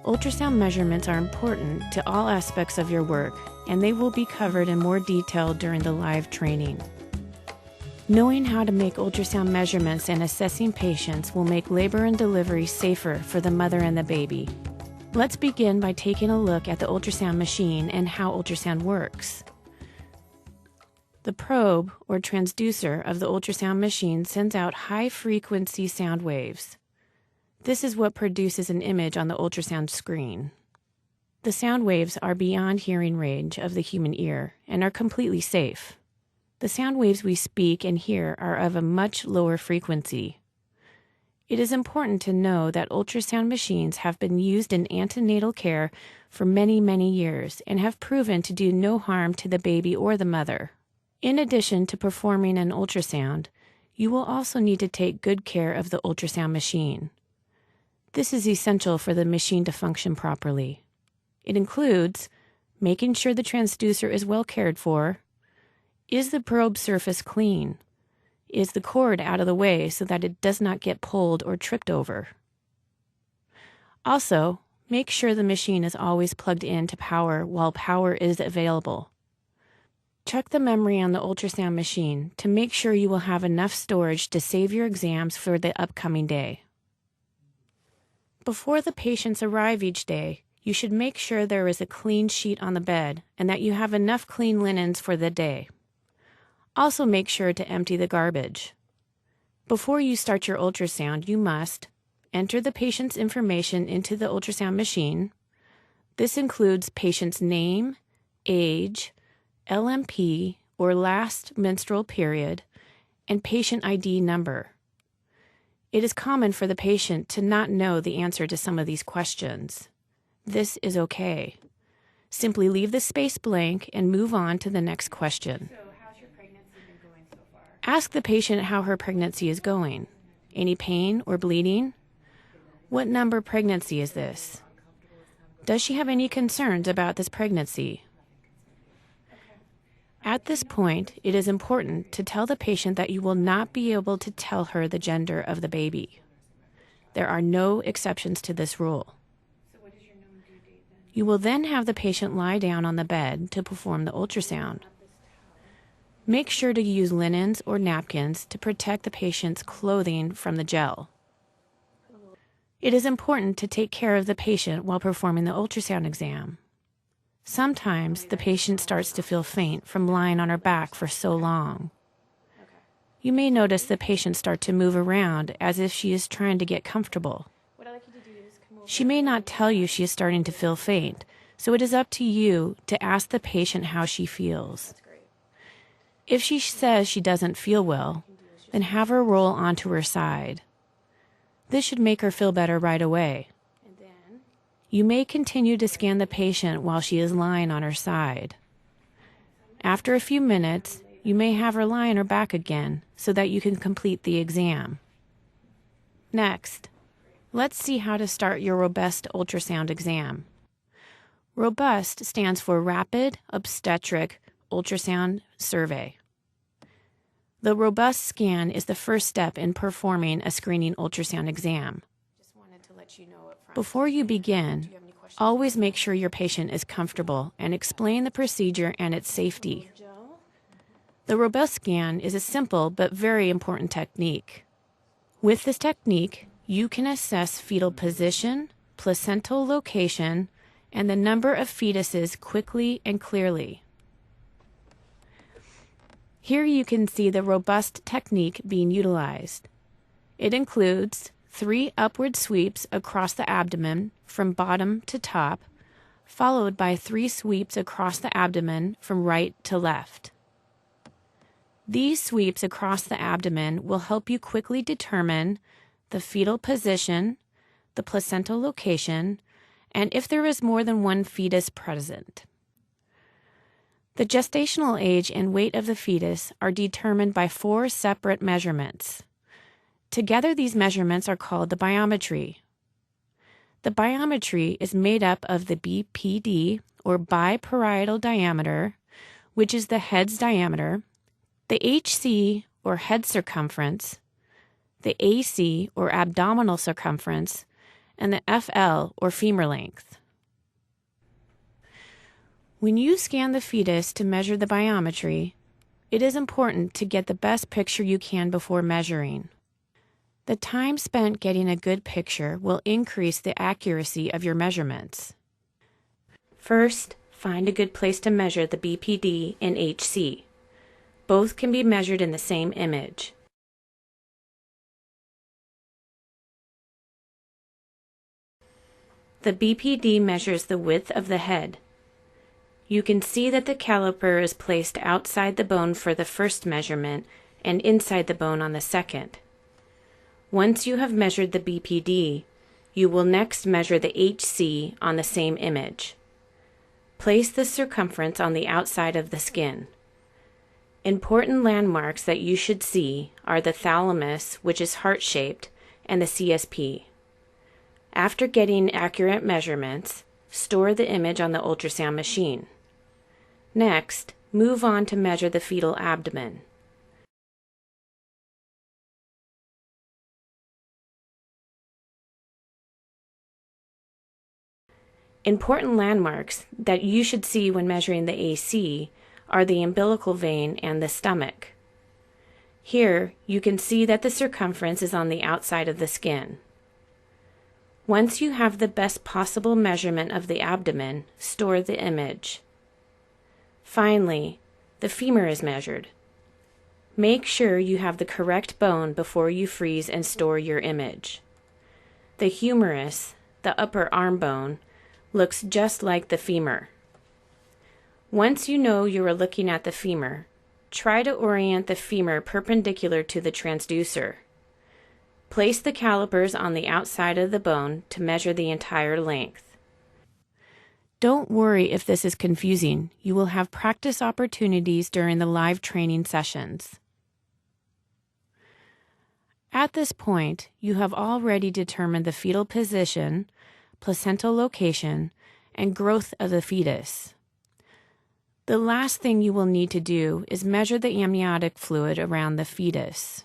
Ultrasound measurements are important to all aspects of your work, and they will be covered in more detail during the live training. Knowing how to make ultrasound measurements and assessing patients will make labor and delivery safer for the mother and the baby. Let's begin by taking a look at the ultrasound machine and how ultrasound works. The probe, or transducer, of the ultrasound machine sends out high-frequency sound waves. This is what produces an image on the ultrasound screen. The sound waves are beyond hearing range of the human ear and are completely safe. The sound waves we speak and hear are of a much lower frequency. It is important to know that ultrasound machines have been used in antenatal care for many, many years and have proven to do no harm to the baby or the mother. In addition to performing an ultrasound, you will also need to take good care of the ultrasound machine. This is essential for the machine to function properly. It includes making sure the transducer is well cared for. Is the probe surface clean? Is the cord out of the way so that it does not get pulled or tripped over? Also, make sure the machine is always plugged in to power while power is available. Check the memory on the ultrasound machine to make sure you will have enough storage to save your exams for the upcoming day. Before the patients arrive each day, you should make sure there is a clean sheet on the bed and that you have enough clean linens for the day. Also make sure to empty the garbage. Before you start your ultrasound, you must enter the patient's information into the ultrasound machine. This includes patient's name, age, LMP or last menstrual period, and patient ID number. It is common for the patient to not know the answer to some of these questions. This is okay. Simply leave the space blank and move on to the next question. So how's your pregnancy been going so far? Ask the patient how her pregnancy is going. Any pain or bleeding? What number pregnancy is this? Does she have any concerns about this pregnancy? At this point, it is important to tell the patient that you will not be able to tell her the gender of the baby. There are no exceptions to this rule. So what is your known due date then? You will then have the patient lie down on the bed to perform the ultrasound. Make sure to use linens or napkins to protect the patient's clothing from the gel. It is important to take care of the patient while performing the ultrasound exam. Sometimes the patient starts to feel faint from lying on her back for so long. You may notice the patient start to move around as if she is trying to get comfortable. What I'd like you to do is come over. She may not tell you she is starting to feel faint, so it is up to you to ask the patient how she feels. That's great. If she says she doesn't feel well, then have her roll onto her side. This should make her feel better right away. And then You may continue to scan the patient while she is lying on her side. After a few minutes, you may have her lie on her back again so that you can complete the exam. Next, let's see how to start your robust ultrasound exam. Robust stands for Rapid Obstetric Ultrasound Survey. The robust scan is the first step in performing a screening ultrasound exam. just wanted to let you know up front. Before you begin, Do you have any questions? always make sure your patient is comfortable and explain the procedure and its safety. Joe? The robust scan is a simple but very important technique. With this technique, you can assess fetal position, placental location, and the number of fetuses quickly and clearly. Here you can see the robust technique being utilized. It includes 3 upward sweeps across the abdomen from bottom to top, followed by 3 sweeps across the abdomen from right to left. These sweeps across the abdomen will help you quickly determine the fetal position, the placental location, and if there is more than one fetus present. The gestational age and weight of the fetus are determined by 4 separate measurements. Together, these measurements are called the biometry. The biometry is made up of the BPD, or biparietal diameter, which is the head's diameter, the HC, or head circumference, the AC, or abdominal circumference, and the FL, or femur length. When you scan the fetus to measure the biometry, it is important to get the best picture you can before measuring. The time spent getting a good picture will increase the accuracy of your measurements. First, find a good place to measure the BPD and HC. Both can be measured in the same image. The BPD measures the width of the head. You can see that the caliper is placed outside the bone for the first measurement and inside the bone on the second. Once you have measured the BPD, you will next measure the HC on the same image. Place the circumference on the outside of the skin. Important landmarks that you should see are the thalamus, which is heart-shaped, and the CSP. After getting accurate measurements, store the image on the ultrasound machine. Next, move on to measure the fetal abdomen. Important landmarks that you should see when measuring the AC are the umbilical vein and the stomach. Here, you can see that the circumference is on the outside of the skin. Once you have the best possible measurement of the abdomen, store the image. Finally, the femur is measured. Make sure you have the correct bone before you freeze and store your image. The humerus, the upper arm bone, looks just like the femur. Once you know you are looking at the femur, try to orient the femur perpendicular to the transducer. Place the calipers on the outside of the bone to measure the entire length. Don't worry if this is confusing. You will have practice opportunities during the live training sessions. At this point, you have already determined the fetal position, placental location, and growth of the fetus. The last thing you will need to do is measure the amniotic fluid around the fetus.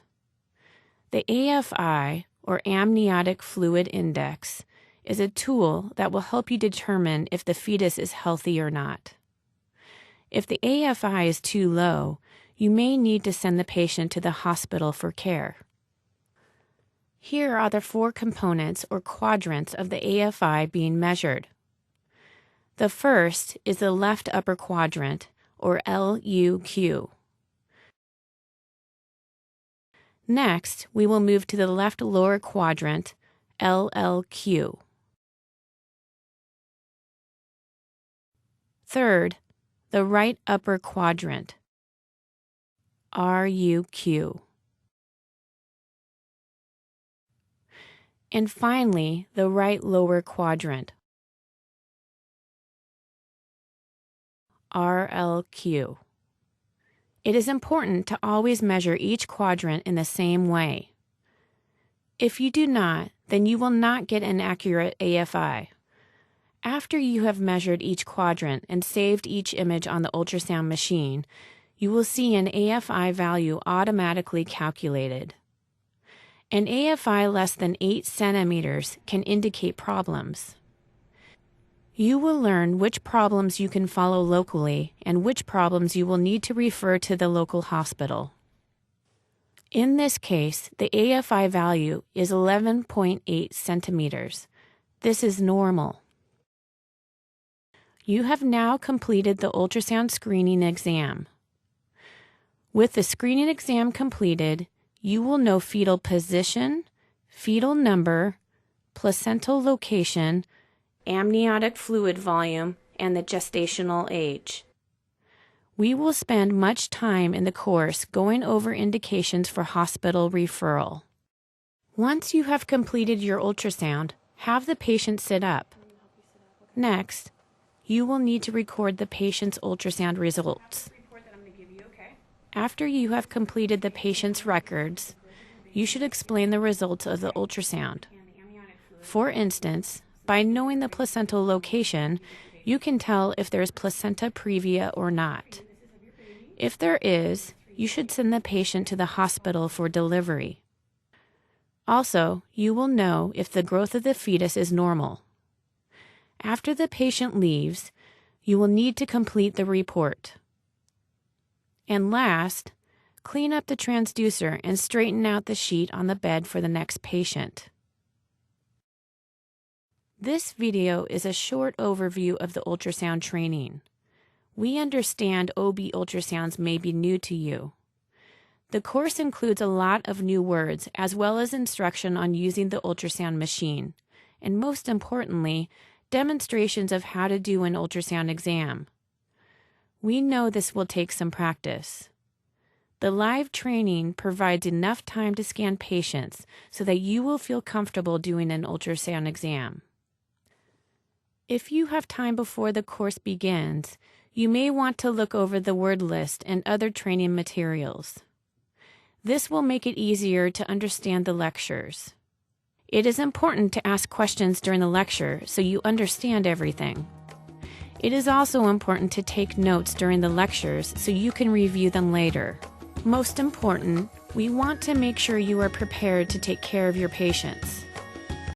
The AFI, or Amniotic Fluid Index, is a tool that will help you determine if the fetus is healthy or not. If the AFI is too low, you may need to send the patient to the hospital for care. Here are the 4 components or quadrants of the AFI being measured. The first is the left upper quadrant, or LUQ. Next, we will move to the left lower quadrant, LLQ. Third, the right upper quadrant, RUQ. And finally, the right lower quadrant, RLQ. It is important to always measure each quadrant in the same way. If you do not, then you will not get an accurate AFI. After you have measured each quadrant and saved each image on the ultrasound machine, you will see an AFI value automatically calculated. An AFI less than 8 centimeters can indicate problems. You will learn which problems you can follow locally and which problems you will need to refer to the local hospital. In this case, the AFI value is 11.8 centimeters. This is normal. You have now completed the ultrasound screening exam. With the screening exam completed, you will know fetal position, fetal number, placental location, amniotic fluid volume, and the gestational age. We will spend much time in the course going over indications for hospital referral. Once you have completed your ultrasound, have the patient sit up. Next, you will need to record the patient's ultrasound results. After you have completed the patient's records, you should explain the results of the ultrasound. For instance, by knowing the placental location, you can tell if there is placenta previa or not. If there is, you should send the patient to the hospital for delivery. Also, you will know if the growth of the fetus is normal. After the patient leaves, you will need to complete the report. And last, clean up the transducer and straighten out the sheet on the bed for the next patient. This video is a short overview of the ultrasound training. We understand OB ultrasounds may be new to you. The course includes a lot of new words as well as instruction on using the ultrasound machine, and most importantly, demonstrations of how to do an ultrasound exam. We know this will take some practice. The live training provides enough time to scan patients so that you will feel comfortable doing an ultrasound exam. If you have time before the course begins, you may want to look over the word list and other training materials. This will make it easier to understand the lectures. It is important to ask questions during the lecture so you understand everything. It is also important to take notes during the lectures so you can review them later. Most important, we want to make sure you are prepared to take care of your patients.